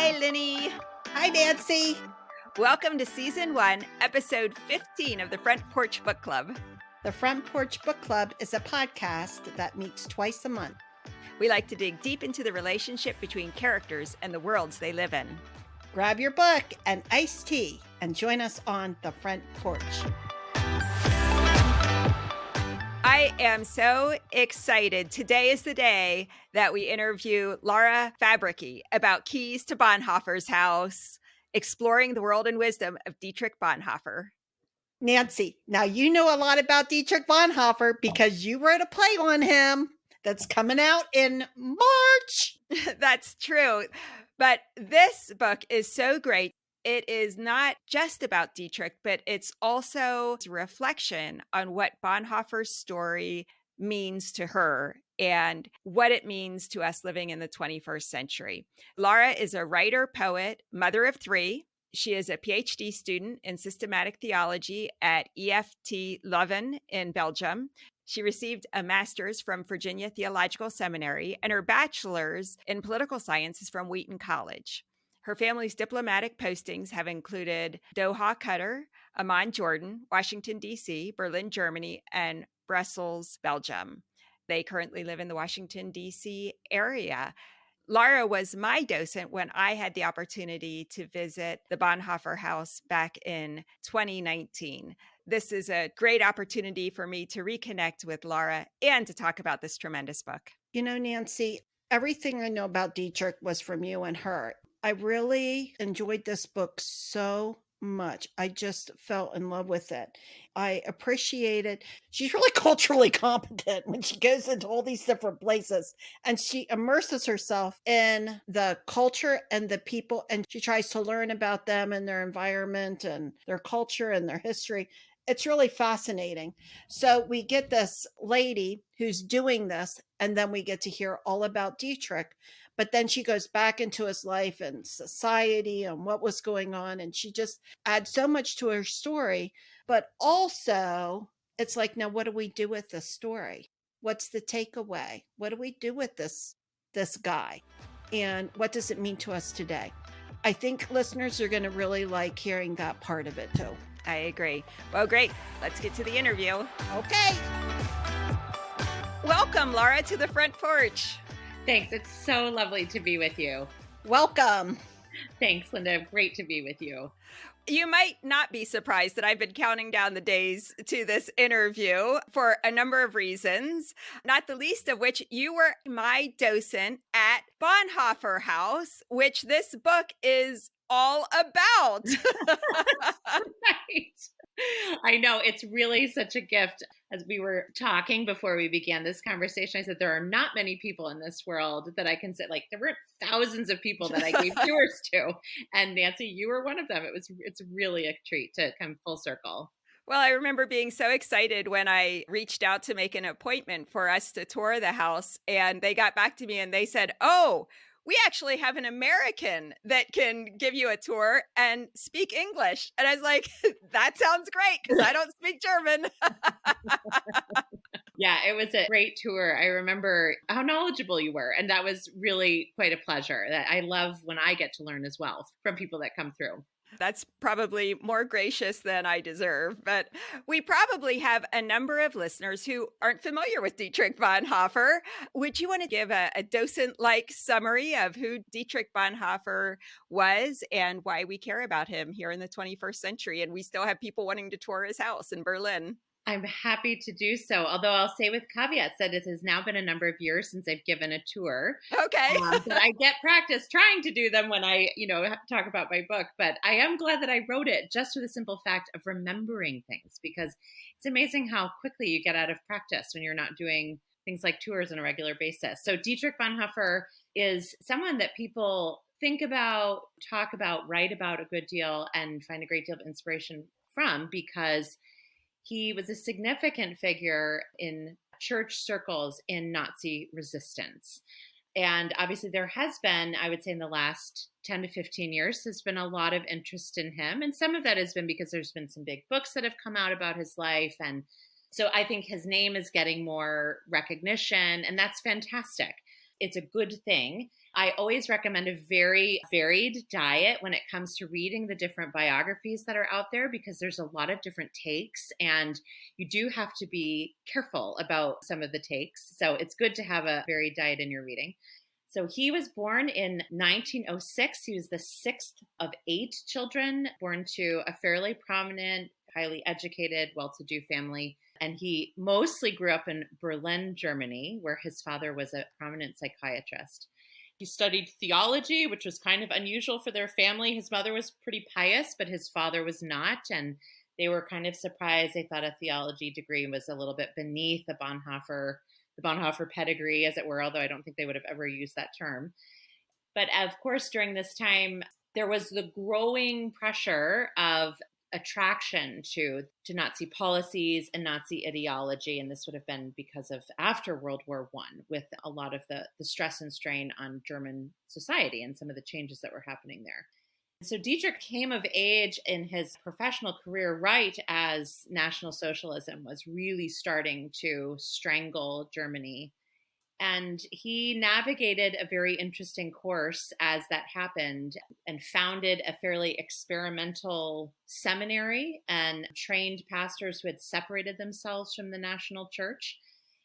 Hi, Lenny. Hi, Nancy. Welcome to Season 1, Episode 15 of the Front Porch Book Club. The Front Porch Book Club is a podcast that meets twice a month. We like to dig deep into the relationship between characters and the worlds they live in. Grab your book and iced tea and join us on the Front Porch. I am so excited. Today is the day that we interview Laura Fabrycky about keys to Bonhoeffer's house, exploring the world and wisdom of Dietrich Bonhoeffer. Nancy, now you know a lot about Dietrich Bonhoeffer because you wrote a play on him that's coming out in March. That's true. But this book is so great. It is not just about Dietrich, but it's also a reflection on what Bonhoeffer's story means to her and what it means to us living in the 21st century. Laura is a writer, poet, mother of three. She is a PhD student in systematic theology at EFT Leuven in Belgium. She received a master's from Virginia Theological Seminary and her bachelor's in political sciences from Wheaton College. Her family's diplomatic postings have included Doha, Qatar, Amman, Jordan, Washington, D.C., Berlin, Germany, and Brussels, Belgium. They currently live in the Washington, D.C. area. Laura was my docent when I had the opportunity to visit the Bonhoeffer House back in 2019. This is a great opportunity for me to reconnect with Laura and to talk about this tremendous book. You know, Nancy, everything I know about Dietrich was from you and her. I really enjoyed this book so much. I just fell in love with it. I appreciate it. She's really culturally competent when she goes into all these different places and she immerses herself in the culture and the people, and she tries to learn about them and their environment and their culture and their history. It's really fascinating. So we get this lady who's doing this, and then we get to hear all about Dietrich. But then she goes back into his life and society and what was going on. And she just adds so much to her story. But also, it's like, now what do we do with this story? What's the takeaway? What do we do with this guy? And what does it mean to us today? I think listeners are going to really like hearing that part of it too. I agree. Well, great. Let's get to the interview. Okay. Welcome, Laura, to the Front Porch. Thanks. It's so lovely to be with you. Welcome. Thanks, Linda. Great to be with you. You might not be surprised that I've been counting down the days to this interview for a number of reasons, not the least of which you were my docent at Bonhoeffer House, which this book is all about. Right. I know, it's really such a gift. As we were talking before we began this conversation, I said there are not many people in this world that I can say, like, there weren't thousands of people that I gave tours to. And Nancy, you were one of them. It's really a treat to come full circle. Well, I remember being so excited when I reached out to make an appointment for us to tour the house, and they got back to me and they said, "Oh, we actually have an American that can give you a tour and speak English." And I was like, that sounds great because I don't speak German. Yeah, it was a great tour. I remember how knowledgeable you were. And that was really quite a pleasure. That I love when I get to learn as well from people that come through. That's probably more gracious than I deserve, but we probably have a number of listeners who aren't familiar with Dietrich Bonhoeffer. Would you want to give a docent-like summary of who Dietrich Bonhoeffer was and why we care about him here in the 21st century? And we still have people wanting to tour his house in Berlin. I'm happy to do so, although I'll say with caveats that it has now been a number of years since I've given a tour. Okay. But I get practice trying to do them when I, talk about my book. But I am glad that I wrote it just for the simple fact of remembering things, because it's amazing how quickly you get out of practice when you're not doing things like tours on a regular basis. So Dietrich Bonhoeffer is someone that people think about, talk about, write about a good deal, and find a great deal of inspiration from, because he was a significant figure in church circles in Nazi resistance. And obviously there has been, I would say in the last 10 to 15 years, there's been a lot of interest in him. And some of that has been because there's been some big books that have come out about his life. And so I think his name is getting more recognition, and that's fantastic. it's a good thing. I always recommend a very varied diet when it comes to reading the different biographies that are out there, because there's a lot of different takes and you do have to be careful about some of the takes. So it's good to have a varied diet in your reading. So he was born in 1906. He was the sixth of 8 children, born to a fairly prominent, highly educated, well-to-do family. And he mostly grew up in Berlin, Germany, where his father was a prominent psychiatrist. He studied theology, which was kind of unusual for their family. His mother was pretty pious, but his father was not. And they were kind of surprised. They thought a theology degree was a little bit beneath the Bonhoeffer pedigree, as it were, although I don't think they would have ever used that term. But of course, during this time, there was the growing pressure of attraction to Nazi policies and Nazi ideology. And this would have been because of after World War I, with a lot of the stress and strain on German society and some of the changes that were happening there. So Dietrich came of age in his professional career right as National Socialism was really starting to strangle Germany. And he navigated a very interesting course as that happened and founded a fairly experimental seminary and trained pastors who had separated themselves from the national church.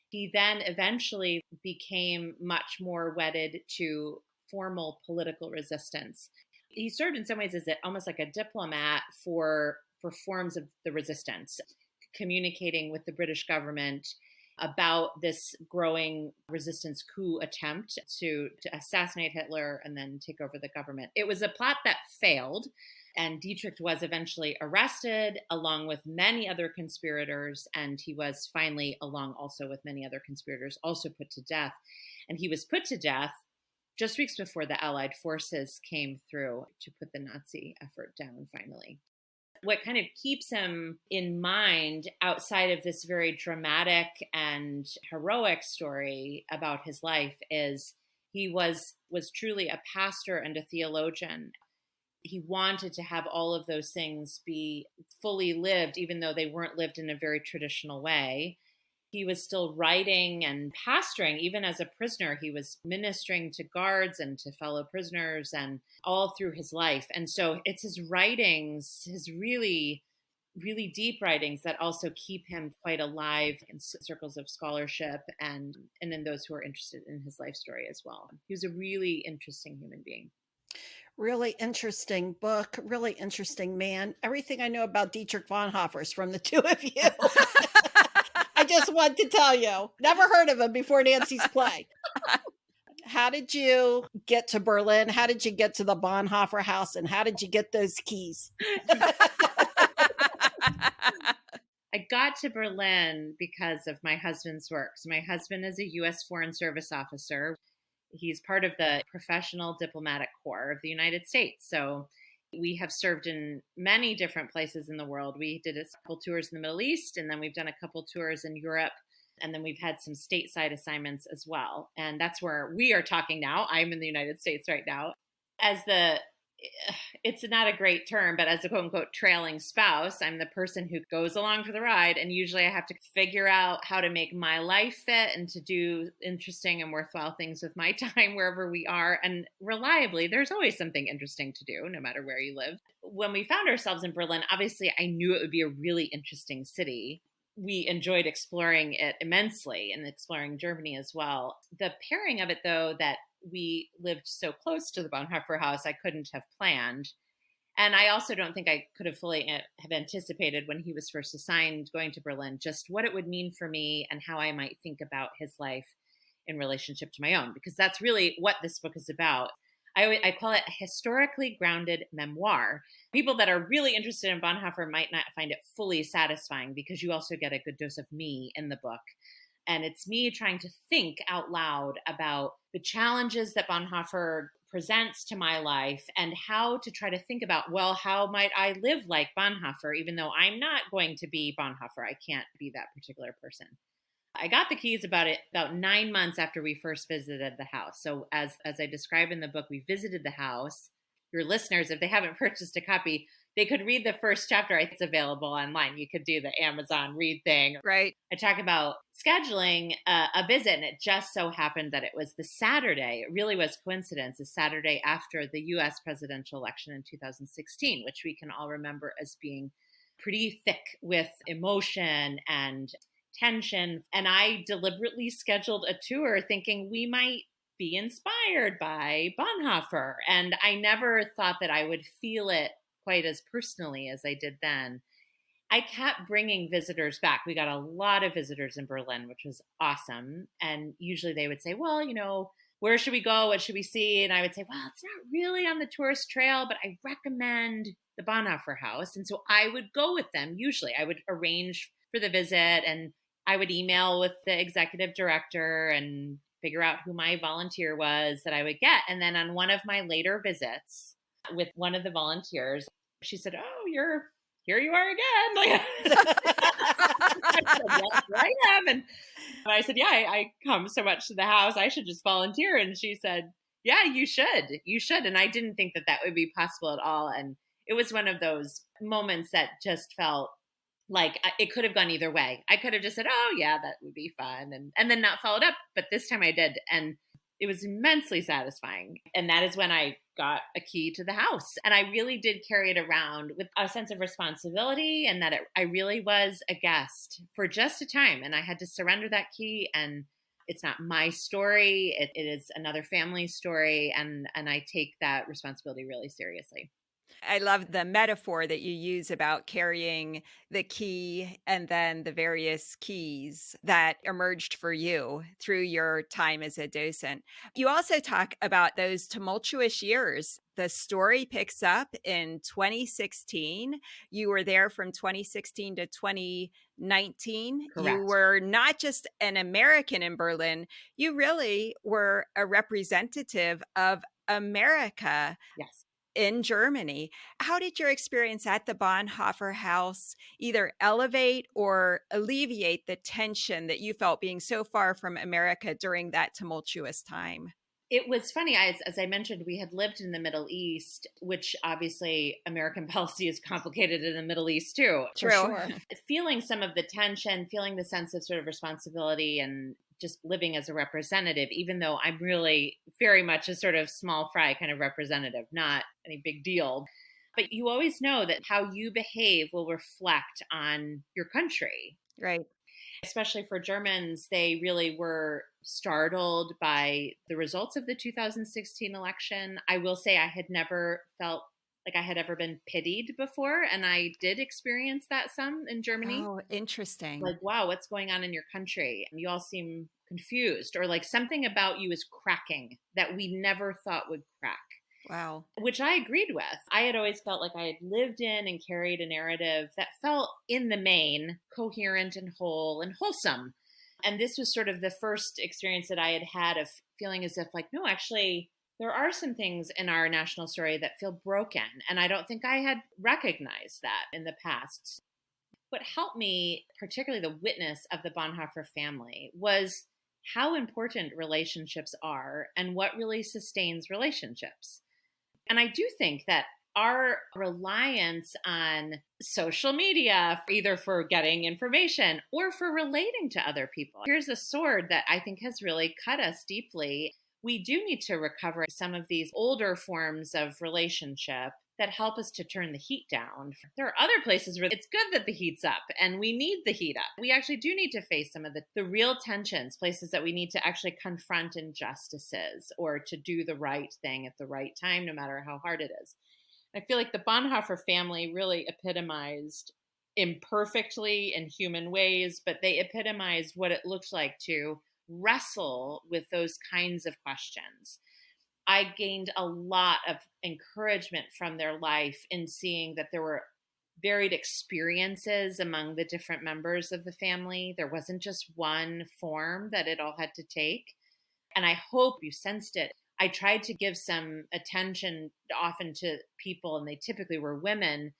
He then eventually became much more wedded to formal political resistance. He served in some ways as almost like a diplomat for forms of the resistance, communicating with the British government about this growing resistance coup attempt to assassinate Hitler and then take over the government. It was a plot that failed, and Dietrich was eventually arrested along with many other conspirators, and he was finally, along also with many other conspirators, also put to death. And he was put to death just weeks before the Allied forces came through to put the Nazi effort down finally. What kind of keeps him in mind outside of this very dramatic and heroic story about his life is he was truly a pastor and a theologian. He wanted to have all of those things be fully lived, even though they weren't lived in a very traditional way. He was still writing and pastoring. Even as a prisoner, he was ministering to guards and to fellow prisoners and all through his life. And so it's his writings, his really, really deep writings that also keep him quite alive in circles of scholarship and in those who are interested in his life story as well. He was a really interesting human being. Really interesting book, really interesting man. Everything I know about Dietrich Bonhoeffer is from the two of you. I just want to tell you, never heard of him before Nancy's play. How did you get to Berlin? How did you get to the Bonhoeffer house? And how did you get those keys? I got to Berlin because of my husband's work. So my husband is a U.S. Foreign Service officer. He's part of the Professional Diplomatic Corps of the United States. So we have served in many different places in the world. We did a couple tours in the Middle East, and then we've done a couple tours in Europe, and then we've had some stateside assignments as well. And that's where we are talking now. I'm in the United States right now. It's not a great term, but as a quote unquote trailing spouse, I'm the person who goes along for the ride. And usually I have to figure out how to make my life fit and to do interesting and worthwhile things with my time wherever we are. And reliably, there's always something interesting to do, no matter where you live. When we found ourselves in Berlin, obviously I knew it would be a really interesting city. We enjoyed exploring it immensely and exploring Germany as well. The pairing of it, though, that we lived so close to the Bonhoeffer house, I couldn't have planned. And I also don't think I could have fully have anticipated when he was first assigned going to Berlin, just what it would mean for me and how I might think about his life in relationship to my own, because that's really what this book is about. I call it a historically grounded memoir. People that are really interested in Bonhoeffer might not find it fully satisfying because you also get a good dose of me in the book. And it's me trying to think out loud about the challenges that Bonhoeffer presents to my life and how to try to think about, well, how might I live like Bonhoeffer, even though I'm not going to be Bonhoeffer. I can't be that particular person. I got the keys about 9 months after we first visited the house. So as I describe in the book, we visited the house. Your listeners, if they haven't purchased a copy, they could read the first chapter. It's available online. You could do the Amazon read thing. Right. I talk about scheduling a visit, and it just so happened that it was the Saturday. It really was coincidence, the Saturday after the U.S. presidential election in 2016, which we can all remember as being pretty thick with emotion and tension. And I deliberately scheduled a tour thinking we might be inspired by Bonhoeffer. And I never thought that I would feel it quite as personally as I did then. I kept bringing visitors back. We got a lot of visitors in Berlin, which was awesome. And usually they would say, well, you know, where should we go? What should we see? And I would say, well, it's not really on the tourist trail, but I recommend the Bonhoeffer House. And so I would go with them. Usually I would arrange for the visit, and I would email with the executive director and figure out who my volunteer was that I would get. And then on one of my later visits with one of the volunteers, she said, oh, here you are again. Like, I said, yes, here I am. And I said, yeah, I come so much to the house. I should just volunteer. And she said, yeah, you should. You should. And I didn't think that would be possible at all. And it was one of those moments that just felt like it could have gone either way. I could have just said, oh, yeah, that would be fun. And then not followed up. But this time I did. And it was immensely satisfying. And that is when I got a key to the house. And I really did carry it around with a sense of responsibility, and that I really was a guest for just a time. And I had to surrender that key. And it's not my story. It is another family's story. And I take that responsibility really seriously. I love the metaphor that you use about carrying the key and then the various keys that emerged for you through your time as a docent. You also talk about those tumultuous years. The story picks up in 2016. You were there from 2016 to 2019. Correct. You were not just an American in Berlin, you really were a representative of America. Yes. In Germany. How did your experience at the Bonhoeffer House either elevate or alleviate the tension that you felt being so far from America during that tumultuous time? It was funny, as I mentioned, we had lived in the Middle East, which obviously American policy is complicated in the Middle East too. True. Sure. Feeling some of the tension, feeling the sense of sort of responsibility, and just living as a representative, even though I'm really very much a sort of small fry kind of representative, not any big deal. But you always know that how you behave will reflect on your country. Right. Especially for Germans, they really were startled by the results of the 2016 election. I will say I had never felt like I had ever been pitied before. And I did experience that some in Germany. Oh, interesting. Like, wow, what's going on in your country? And you all seem confused, or like something about you is cracking that we never thought would crack. Wow. Which I agreed with. I had always felt like I had lived in and carried a narrative that felt, in the main, coherent and whole and wholesome. And this was sort of the first experience that I had had of feeling as if, like, no, actually, there are some things in our national story that feel broken. And I don't think I had recognized that in the past. What helped me, particularly the witness of the Bonhoeffer family, was how important relationships are and what really sustains relationships. And I do think that our reliance on social media, either for getting information or for relating to other people, here's a sword that I think has really cut us deeply. We do need to recover some of these older forms of relationship that help us to turn the heat down. There are other places where it's good that the heat's up, and we need the heat up. We actually do need to face some of the real tensions, places that we need to actually confront injustices or to do the right thing at the right time, no matter how hard it is. I feel like the Bonhoeffer family really epitomized, imperfectly in human ways, but they epitomized what it looked like to wrestle with those kinds of questions. I gained a lot of encouragement from their life in seeing that there were varied experiences among the different members of the family. There wasn't just one form that it all had to take. And I hope you sensed it. I tried to give some attention often to people, and they typically were women,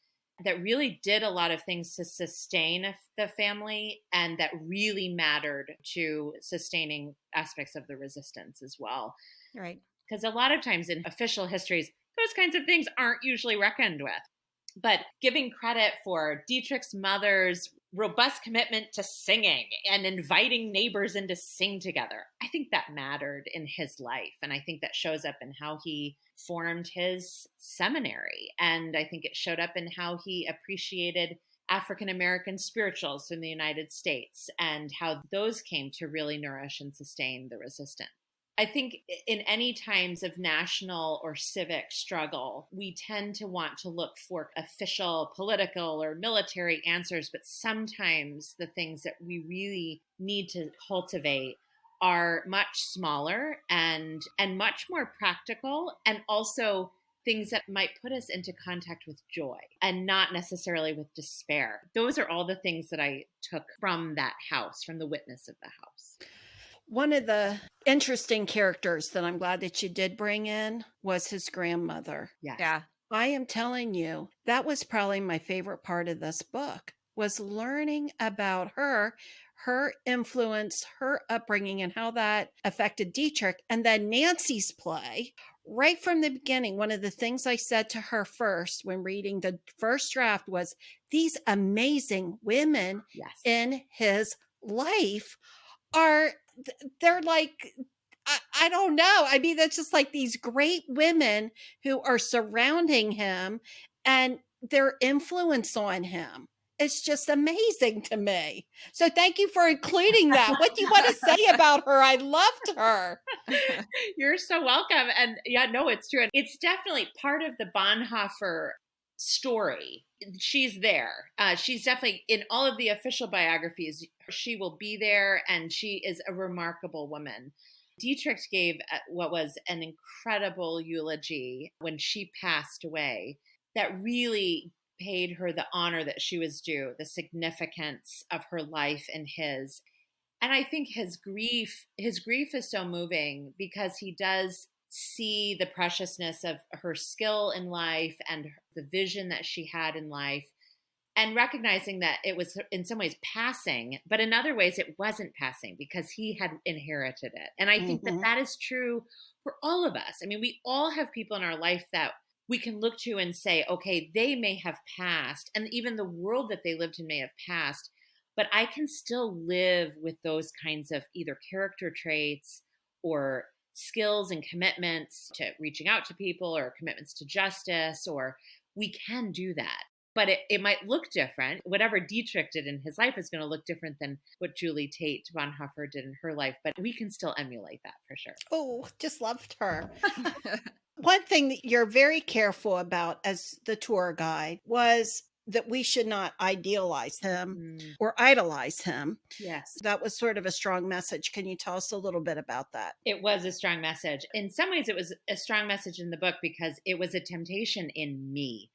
that really did a lot of things to sustain the family and that really mattered to sustaining aspects of the resistance as well. Right. Because a lot of times in official histories, those kinds of things aren't usually reckoned with. But giving credit for Dietrich's mother's robust commitment to singing and inviting neighbors in to sing together, I think that mattered in his life. And I think that shows up in how he formed his seminary. And I think it showed up in how he appreciated African-American spirituals in the United States and how those came to really nourish and sustain the resistance. I think in any times of national or civic struggle, we tend to want to look for official, political, or military answers, but sometimes the things that we really need to cultivate are much smaller and much more practical, and also things that might put us into contact with joy and not necessarily with despair. Those are all the things that I took from that house, from the witness of the house. One of the interesting characters that I'm glad that you did bring in was his grandmother. Yes. Yeah. I am telling you, that was probably my favorite part of this book, was learning about her influence, her upbringing, and how that affected Dietrich. And then Nancy's play, right from the beginning, one of the things I said to her first when reading the first draft was, these amazing women in his life they're like, I don't know. I mean, that's just like these great women who are surrounding him and their influence on him. It's just amazing to me. So thank you for including that. What do you want to say about her? I loved her. You're so welcome. And yeah, no, it's true. And it's definitely part of the Bonhoeffer story. She's there. She's definitely in all of the official biographies. She will be there, and she is a remarkable woman. Dietrich gave what was an incredible eulogy when she passed away that really paid her the honor that she was due, the significance of her life and his. And I think his grief is so moving because he does see the preciousness of her skill in life and the vision that she had in life, and recognizing that it was in some ways passing, but in other ways it wasn't passing because he had inherited it. And I think that is true for all of us. I mean, we all have people in our life that we can look to and say, okay, they may have passed, and even the world that they lived in may have passed, but I can still live with those kinds of either character traits or skills and commitments to reaching out to people, or commitments to justice, or we can do that. But it might look different. Whatever Dietrich did in his life is going to look different than what Julie Tate Bonhoeffer did in her life, but we can still emulate that for sure. Oh, just loved her. One thing that you're very careful about as the tour guide was that we should not idealize him or idolize him. Yes. That was sort of a strong message. Can you tell us a little bit about that? It was a strong message. In some ways, it was a strong message in the book because it was a temptation in me.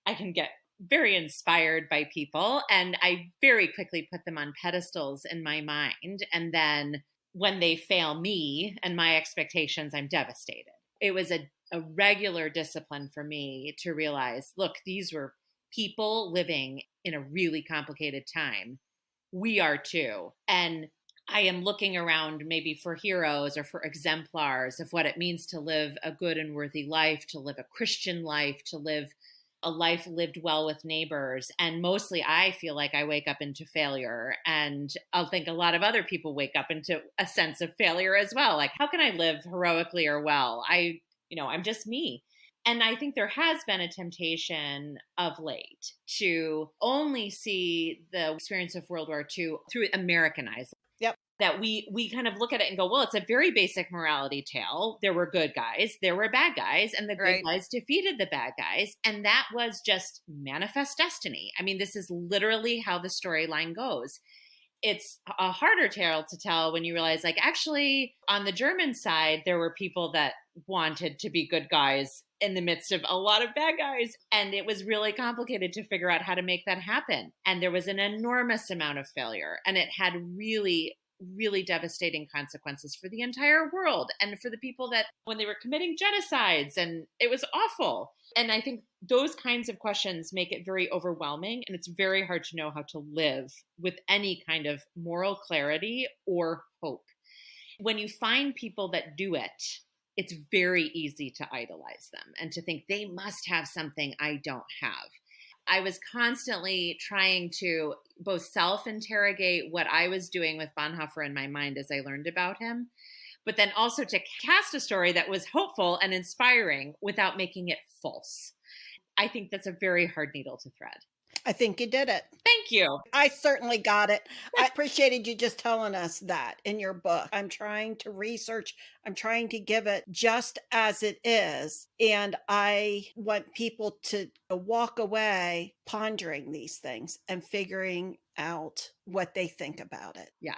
I can get very inspired by people, and I very quickly put them on pedestals in my mind. And then when they fail me and my expectations, I'm devastated. It was a regular discipline for me to realize, look, these were people living in a really complicated time. We are too. And I am looking around maybe for heroes or for exemplars of what it means to live a good and worthy life, to live a Christian life, to live a life lived well with neighbors. And mostly I feel like I wake up into failure. And I'll think a lot of other people wake up into a sense of failure as well. Like, how can I live heroically or well? I'm just me. And I think there has been a temptation of late to only see the experience of World War II through Americanized. Yep. That we kind of look at it and go, well, it's a very basic morality tale. There were good guys, there were bad guys, and the good guys defeated the bad guys. And that was just manifest destiny. I mean, this is literally how the storyline goes. It's a harder tale to tell when you realize, like, actually, on the German side, there were people that wanted to be good guys in the midst of a lot of bad guys. And it was really complicated to figure out how to make that happen. And there was an enormous amount of failure. And it had really, really devastating consequences for the entire world and for the people that when they were committing genocides, and it was awful. And I think those kinds of questions make it very overwhelming, and it's very hard to know how to live with any kind of moral clarity or hope. When you find people that do it, it's very easy to idolize them and to think they must have something I don't have. I was constantly trying to both self-interrogate what I was doing with Bonhoeffer in my mind as I learned about him, but then also to cast a story that was hopeful and inspiring without making it false. I think that's a very hard needle to thread. I think you did it. Thank you. I certainly got it. I appreciated you just telling us that in your book. I'm trying to research, I'm trying to give it just as it is. And I want people to walk away pondering these things and figuring out what they think about it. Yeah.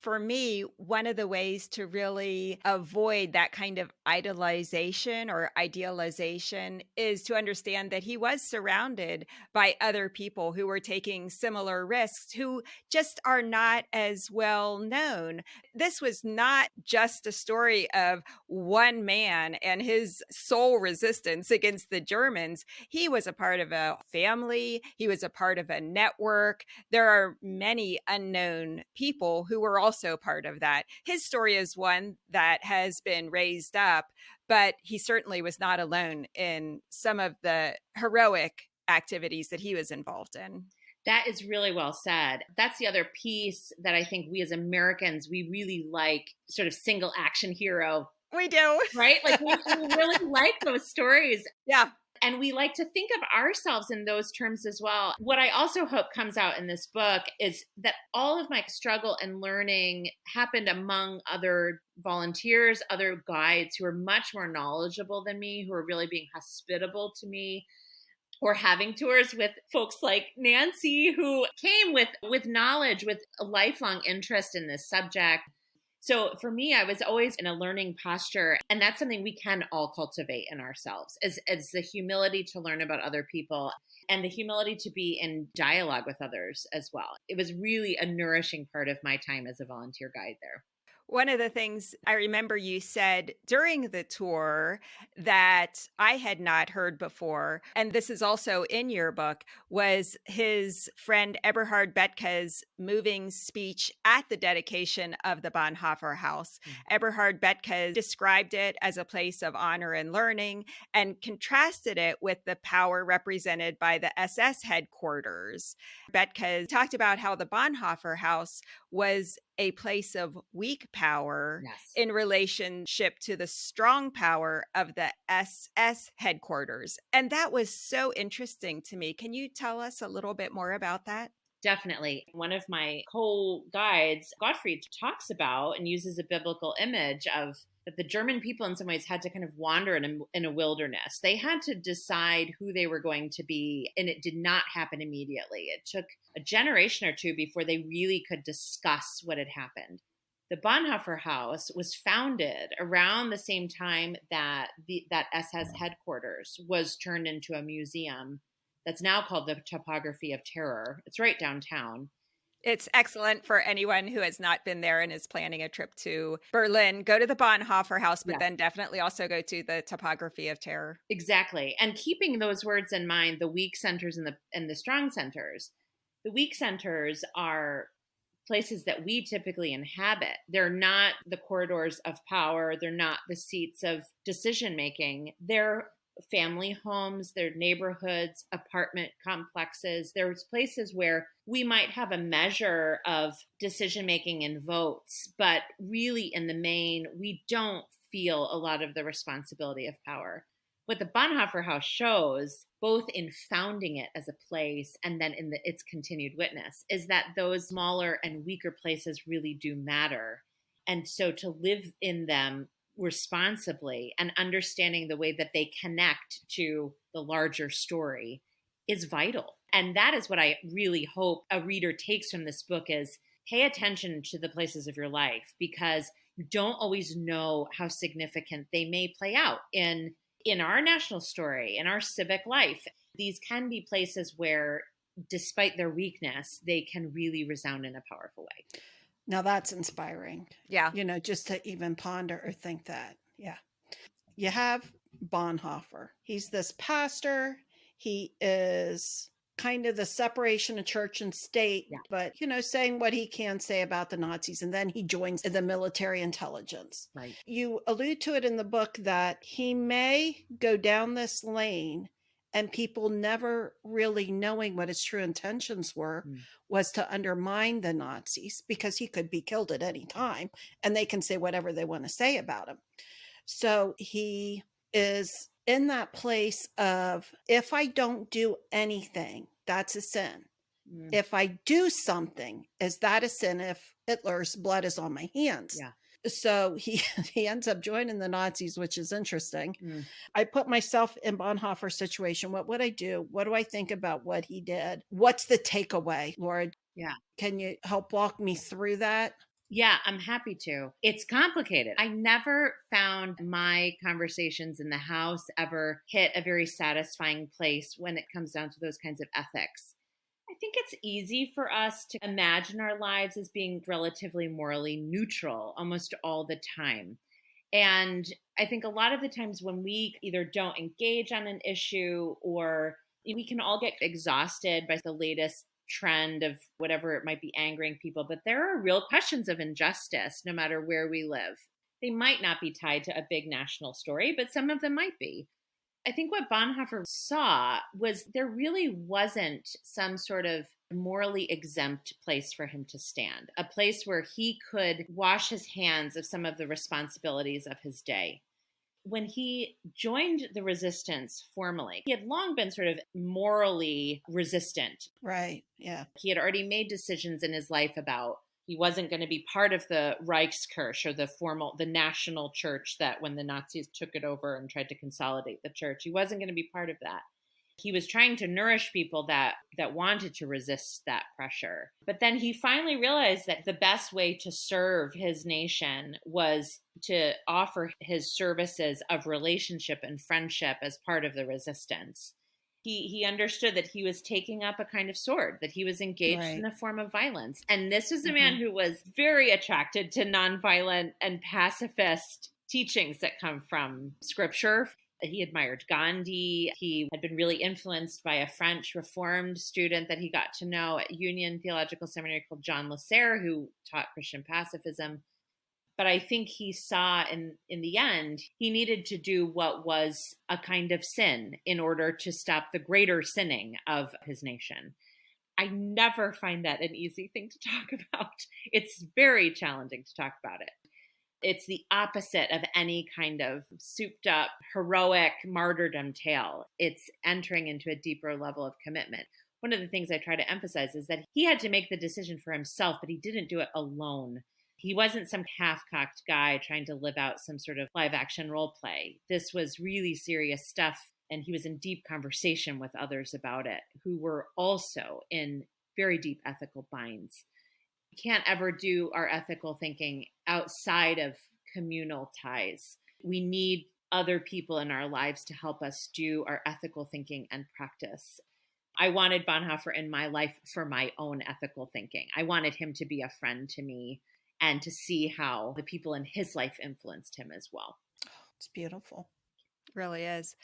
For me, one of the ways to really avoid that kind of idolization or idealization is to understand that he was surrounded by other people who were taking similar risks, who just are not as well known. This was not just a story of one man and his sole resistance against the Germans. He was a part of a family, he was a part of a network. There are many unknown people who were also part of that. His story is one that has been raised up, but he certainly was not alone in some of the heroic activities that he was involved in. That is really well said. That's the other piece that I think we as Americans, we really like sort of single action hero. We do. Right? Like we really like those stories. Yeah. And we like to think of ourselves in those terms as well. What I also hope comes out in this book is that all of my struggle and learning happened among other volunteers, other guides who are much more knowledgeable than me, who are really being hospitable to me, or having tours with folks like Nancy, who came with knowledge, with a lifelong interest in this subject. So for me, I was always in a learning posture, and that's something we can all cultivate in ourselves, as the humility to learn about other people and the humility to be in dialogue with others as well. It was really a nourishing part of my time as a volunteer guide there. One of the things I remember you said during the tour that I had not heard before, and this is also in your book, was his friend Eberhard Betke's moving speech at the dedication of the Bonhoeffer House. Mm-hmm. Eberhard Betke described it as a place of honor and learning and contrasted it with the power represented by the SS headquarters. Betke talked about how the Bonhoeffer House was a place of weak power in relationship to the strong power of the SS headquarters. And that was so interesting to me. Can you tell us a little bit more about that? Definitely. One of my co-guides, Gottfried, talks about and uses a biblical image of that the German people in some ways had to kind of wander in a wilderness. They had to decide who they were going to be, and it did not happen immediately. It took a generation or two before they really could discuss what had happened. The Bonhoeffer House was founded around the same time that that SS headquarters was turned into a museum that's now called the Topography of Terror. It's right downtown. It's excellent for anyone who has not been there and is planning a trip to Berlin. Go to the Bonhoeffer House, but then definitely also go to the Topography of Terror. Exactly. And keeping those words in mind, the weak centers and the strong centers. The weak centers are places that we typically inhabit. They're not the corridors of power. They're not the seats of decision making. They're family homes, their neighborhoods, apartment complexes. There's places where we might have a measure of decision making and votes, but really in the main, we don't feel a lot of the responsibility of power. What the Bonhoeffer House shows, both in founding it as a place and then in its continued witness, is that those smaller and weaker places really do matter. And so to live in them responsibly and understanding the way that they connect to the larger story is vital. And that is what I really hope a reader takes from this book is pay attention to the places of your life, because you don't always know how significant they may play out in our national story, in our civic life. These can be places where, despite their weakness, they can really resound in a powerful way. Now that's inspiring. Yeah. Just to even ponder or think that. Yeah. You have Bonhoeffer. He's this pastor. He is kind of the separation of church and state, but, saying what he can say about the Nazis. And then he joins the military intelligence. Right. You allude to it in the book that he may go down this lane and people never really knowing what his true intentions were, was to undermine the Nazis, because he could be killed at any time and they can say whatever they want to say about him. So he is in that place of, if I don't do anything, that's a sin. If I do something, is that a sin if Hitler's blood is on my hands? Yeah. So he ends up joining the Nazis, which is interesting. I put myself in Bonhoeffer's situation. What would I do? What do I think about what he did? What's the takeaway, Laura? Yeah. Can you help walk me through that? Yeah, I'm happy to. It's complicated. I never found my conversations in the house ever hit a very satisfying place when it comes down to those kinds of ethics. I think it's easy for us to imagine our lives as being relatively morally neutral almost all the time. And I think a lot of the times when we either don't engage on an issue, or we can all get exhausted by the latest trend of whatever it might be angering people, but there are real questions of injustice no matter where we live. They might not be tied to a big national story, but some of them might be. I think what Bonhoeffer saw was there really wasn't some sort of morally exempt place for him to stand, a place where he could wash his hands of some of the responsibilities of his day. When he joined the resistance formally, he had long been sort of morally resistant. Right. Yeah. He had already made decisions in his life about he wasn't going to be part of the Reichskirche, or the national church that when the Nazis took it over and tried to consolidate the church, he wasn't going to be part of that. He was trying to nourish people that wanted to resist that pressure. But then he finally realized that the best way to serve his nation was to offer his services of relationship and friendship as part of the resistance. He understood that he was taking up a kind of sword, that he was engaged in a form of violence. And this was a man who was very attracted to nonviolent and pacifist teachings that come from scripture. He admired Gandhi. He had been really influenced by a French Reformed student that he got to know at Union Theological Seminary called John Lasserre, who taught Christian pacifism. But I think he saw in the end, he needed to do what was a kind of sin in order to stop the greater sinning of his nation. I never find that an easy thing to talk about. It's very challenging to talk about it. It's the opposite of any kind of souped up, heroic martyrdom tale. It's entering into a deeper level of commitment. One of the things I try to emphasize is that he had to make the decision for himself, but he didn't do it alone. He wasn't some half-cocked guy trying to live out some sort of live-action role play. This was really serious stuff, and he was in deep conversation with others about it, who were also in very deep ethical binds. We can't ever do our ethical thinking outside of communal ties. We need other people in our lives to help us do our ethical thinking and practice. I wanted Bonhoeffer in my life for my own ethical thinking. I wanted him to be a friend to me, and to see how the people in his life influenced him as well. It's beautiful. It really is.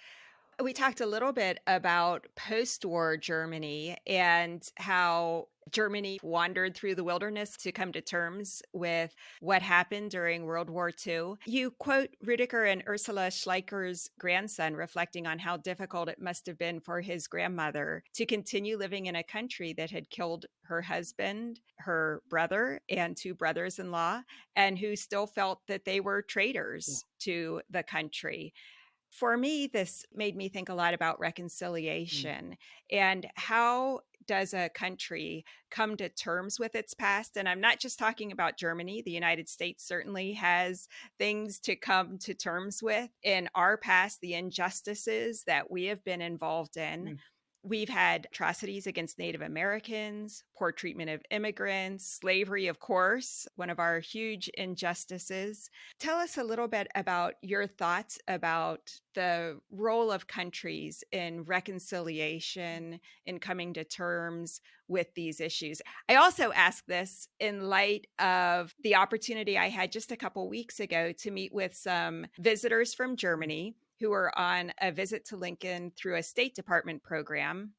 We talked a little bit about post-war Germany and how Germany wandered through the wilderness to come to terms with what happened during World War II. You quote Rudiger and Ursula Schleicher's grandson reflecting on how difficult it must have been for his grandmother to continue living in a country that had killed her husband, her brother, and 2 brothers-in-law, and who still felt that they were traitors to the country. For me, this made me think a lot about reconciliation and how does a country come to terms with its past? And I'm not just talking about Germany. The United States certainly has things to come to terms with in our past, the injustices that we have been involved in. We've had atrocities against Native Americans, poor treatment of immigrants, slavery, of course, one of our huge injustices. Tell us a little bit about your thoughts about the role of countries in reconciliation, in coming to terms with these issues. I also ask this in light of the opportunity I had just a couple weeks ago to meet with some visitors from Germany who were on a visit to Lincoln through a State Department program.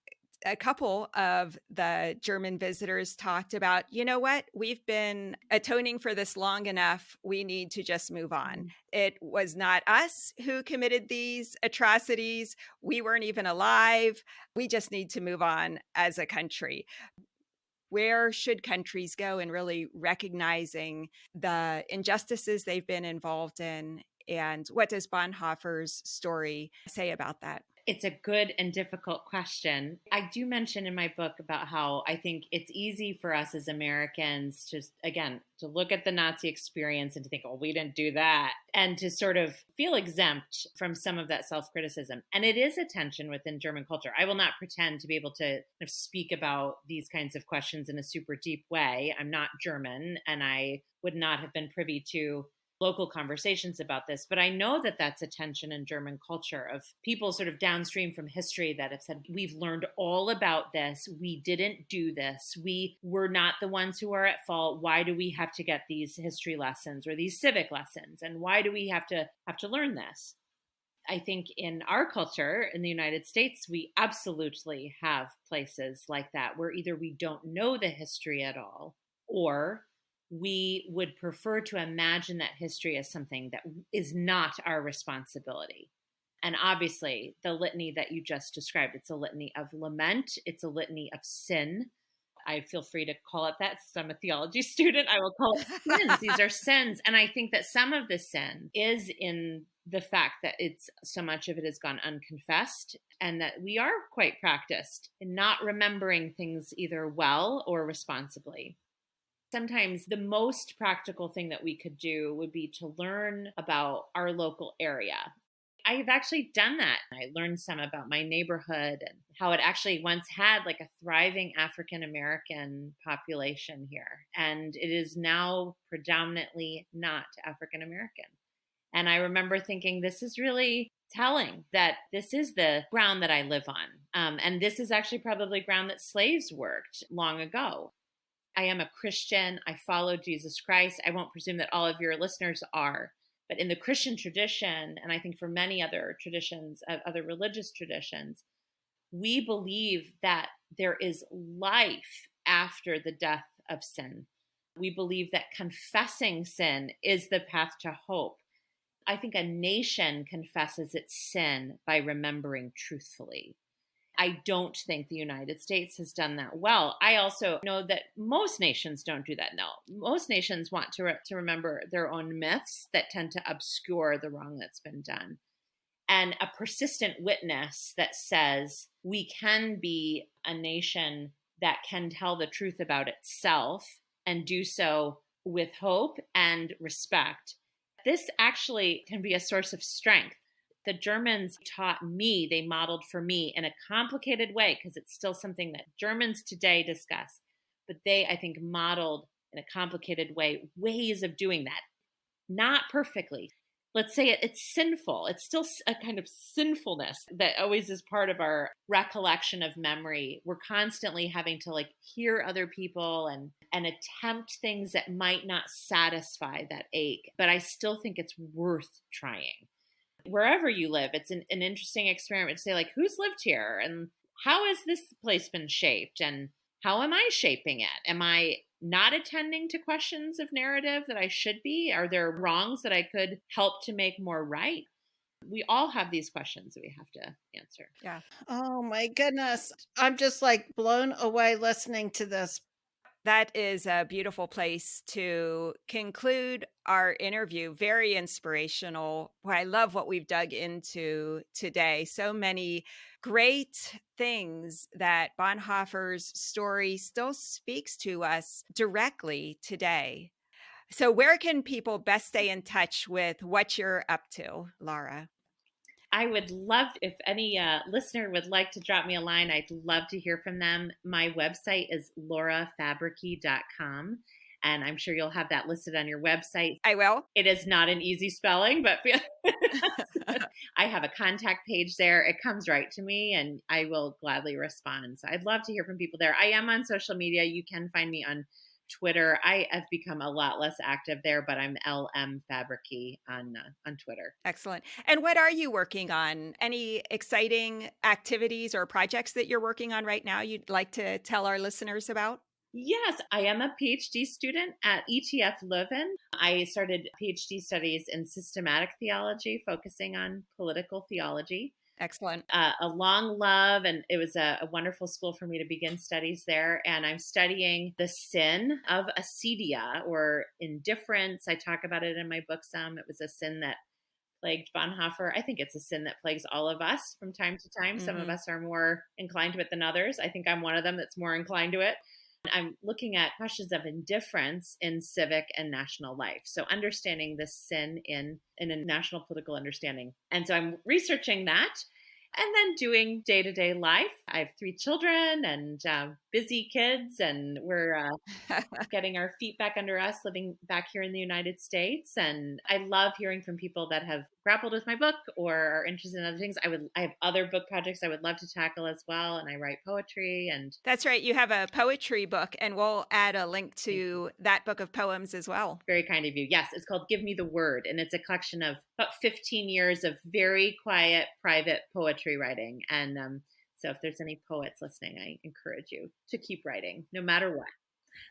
A couple of the German visitors talked about, you know what, we've been atoning for this long enough. We need to just move on. It was not us who committed these atrocities. We weren't even alive. We just need to move on as a country. Where should countries go in really recognizing the injustices they've been involved in? And what does Bonhoeffer's story say about that? It's a good and difficult question. I do mention in my book about how I think it's easy for us as Americans to, again, to look at the Nazi experience and to think, oh, we didn't do that, and to sort of feel exempt from some of that self-criticism. And it is a tension within German culture. I will not pretend to be able to kind of speak about these kinds of questions in a super deep way. I'm not German, and I would not have been privy to local conversations about this, but I know that that's a tension in German culture of people sort of downstream from history that have said, we've learned all about this. We didn't do this. We were not the ones who are at fault. Why do we have to get these history lessons or these civic lessons? And why do we have to learn this? I think in our culture in the United States, we absolutely have places like that where either we don't know the history at all, or we would prefer to imagine that history as something that is not our responsibility. And obviously, the litany that you just described, it's a litany of lament. It's a litany of sin. I feel free to call it that since I'm a theology student. I will call it sins. These are sins. And I think that some of the sin is in the fact that it's so much of it has gone unconfessed, and that we are quite practiced in not remembering things either well or responsibly. Sometimes the most practical thing that we could do would be to learn about our local area. I've actually done that. I learned some about my neighborhood and how it actually once had like a thriving African American population here. And it is now predominantly not African American. And I remember thinking, this is really telling that this is the ground that I live on. And this is actually probably ground that slaves worked long ago. I am a Christian. I follow Jesus Christ. I won't presume that all of your listeners are. But in the Christian tradition, and I think for many other traditions, other religious traditions, we believe that there is life after the death of sin. We believe that confessing sin is the path to hope. I think a nation confesses its sin by remembering truthfully. I don't think the United States has done that well. I also know that most nations don't do that. No, most nations want to remember their own myths that tend to obscure the wrong that's been done. And a persistent witness that says we can be a nation that can tell the truth about itself and do so with hope and respect. This actually can be a source of strength. The Germans taught me, they modeled for me in a complicated way, because it's still something that Germans today discuss, but they, I think, modeled in a complicated way ways of doing that. Not perfectly. Let's say it's sinful. It's still a kind of sinfulness that always is part of our recollection of memory. We're constantly having to like hear other people and attempt things that might not satisfy that ache, but I still think it's worth trying. Wherever you live, it's an interesting experiment to say, like, who's lived here and how has this place been shaped and how am I shaping it? Am I not attending to questions of narrative that I should be? Are there wrongs that I could help to make more right? We all have these questions that we have to answer. Yeah. Oh my goodness. I'm just like blown away listening to this. That is a beautiful place to conclude our interview. Very inspirational. I love what we've dug into today. So many great things that Bonhoeffer's story still speaks to us directly today. So where can people best stay in touch with what you're up to, Laura? I would love, if any listener would like to drop me a line, I'd love to hear from them. My website is laurafabrycky.com, and I'm sure you'll have that listed on your website. I will. It is not an easy spelling, but I have a contact page there. It comes right to me, and I will gladly respond. So I'd love to hear from people there. I am on social media. You can find me on Twitter. I have become a lot less active there, but I'm LM Fabrycky on Twitter. Excellent. And what are you working on? Any exciting activities or projects that you're working on right now you'd like to tell our listeners about? Yes, I am a PhD student at ETF Leuven. I started PhD studies in systematic theology, focusing on political theology. Excellent. A long love, and it was a wonderful school for me to begin studies there. And I'm studying the sin of acedia, or indifference. I talk about it in my book some. It was a sin that plagued Bonhoeffer. I think it's a sin that plagues all of us from time to time. Some of us are more inclined to it than others. I think I'm one of them that's more inclined to it. I'm looking at questions of indifference in civic and national life. So understanding this sin in a national political understanding. And so I'm researching that and then doing day-to-day life. I have 3 children and busy kids, and we're getting our feet back under us, living back here in the United States. And I love hearing from people that have grappled with my book or are interested in other things. I have other book projects I would love to tackle as well, and I write poetry. And That's right. You have a poetry book, and we'll add a link to that book of poems as well. Very kind of you. Yes, it's called Give Me the Word, and it's a collection of about 15 years of very quiet, private poetry writing. And so if there's any poets listening, I encourage you to keep writing, no matter what.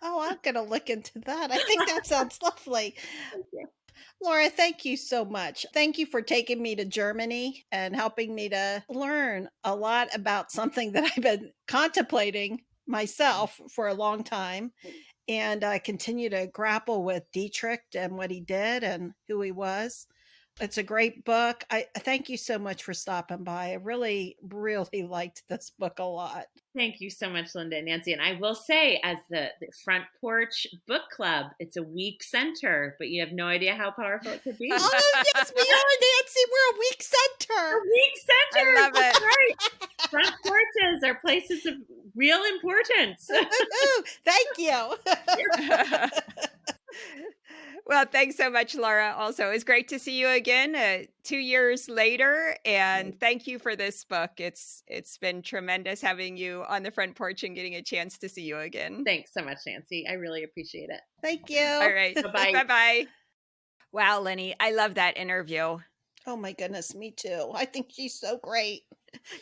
Oh, I'm going to look into that. I think that sounds lovely. Thank you. Laura, thank you so much. Thank you for taking me to Germany and helping me to learn a lot about something that I've been contemplating myself for a long time. And I continue to grapple with Dietrich and what he did and who he was. It's a great book. I thank you so much for stopping by. I really, really liked this book a lot. Thank you so much, Linda and Nancy. And I will say, as the Front Porch Book Club, it's a weak center, but you have no idea how powerful it could be. Oh, yes, we are, Nancy. We're a weak center. A weak center. I love it. That's right. Front porches are places of real importance. Thank you. Well, thanks so much, Laura. Also, it's great to see you again 2 years later. And thank you for this book. It's been tremendous having you on the front porch and getting a chance to see you again. Thanks so much, Nancy. I really appreciate it. Thank you. All right. Bye-bye. Bye-bye. Wow, Lenny, I love that interview. Oh my goodness, me too. I think she's so great.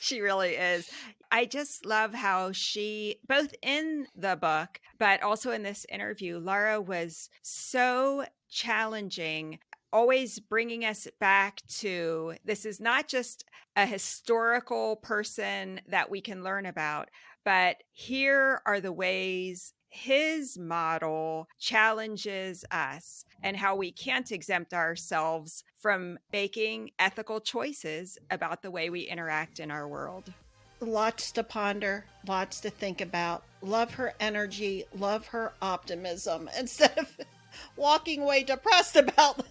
She really is. I just love how she, both in the book, but also in this interview, Laura was so challenging, always bringing us back to this is not just a historical person that we can learn about, but here are the ways his model challenges us and how we can't exempt ourselves from making ethical choices about the way we interact in our world. Lots to ponder, lots to think about. Love her energy, love her optimism. Instead of walking away depressed about,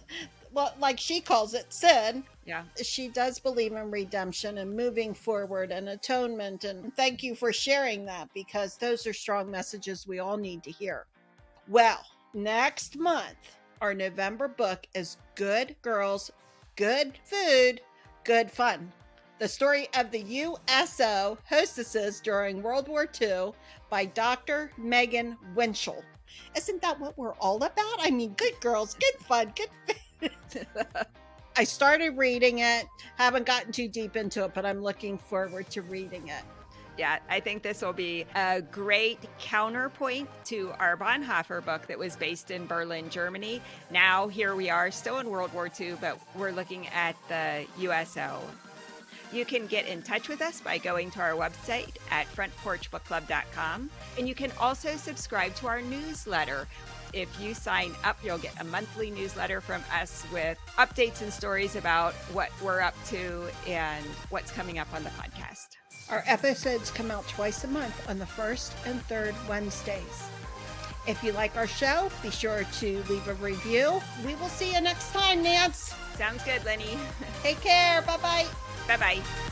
like she calls it, sin. Yeah. She does believe in redemption and moving forward and atonement. And thank you for sharing that, because those are strong messages we all need to hear. Well, next month, our November book is Good Girls, Good Food, Good Fun. The story of the USO hostesses during World War II by Dr. Megan Winchell. Isn't that what we're all about? I mean, good girls, good fun, good food. I started reading it, haven't gotten too deep into it, but I'm looking forward to reading it. Yeah, I think this will be a great counterpoint to our Bonhoeffer book that was based in Berlin, Germany. Now, here we are, still in World War II, but we're looking at the USO. You can get in touch with us by going to our website at frontporchbookclub.com. And you can also subscribe to our newsletter. If you sign up, you'll get a monthly newsletter from us with updates and stories about what we're up to and what's coming up on the podcast. Our episodes come out twice a month on the first and third Wednesdays. If you like our show, be sure to leave a review. We will see you next time, Nance. Sounds good, Lenny. Take care. Bye-bye. Bye-bye.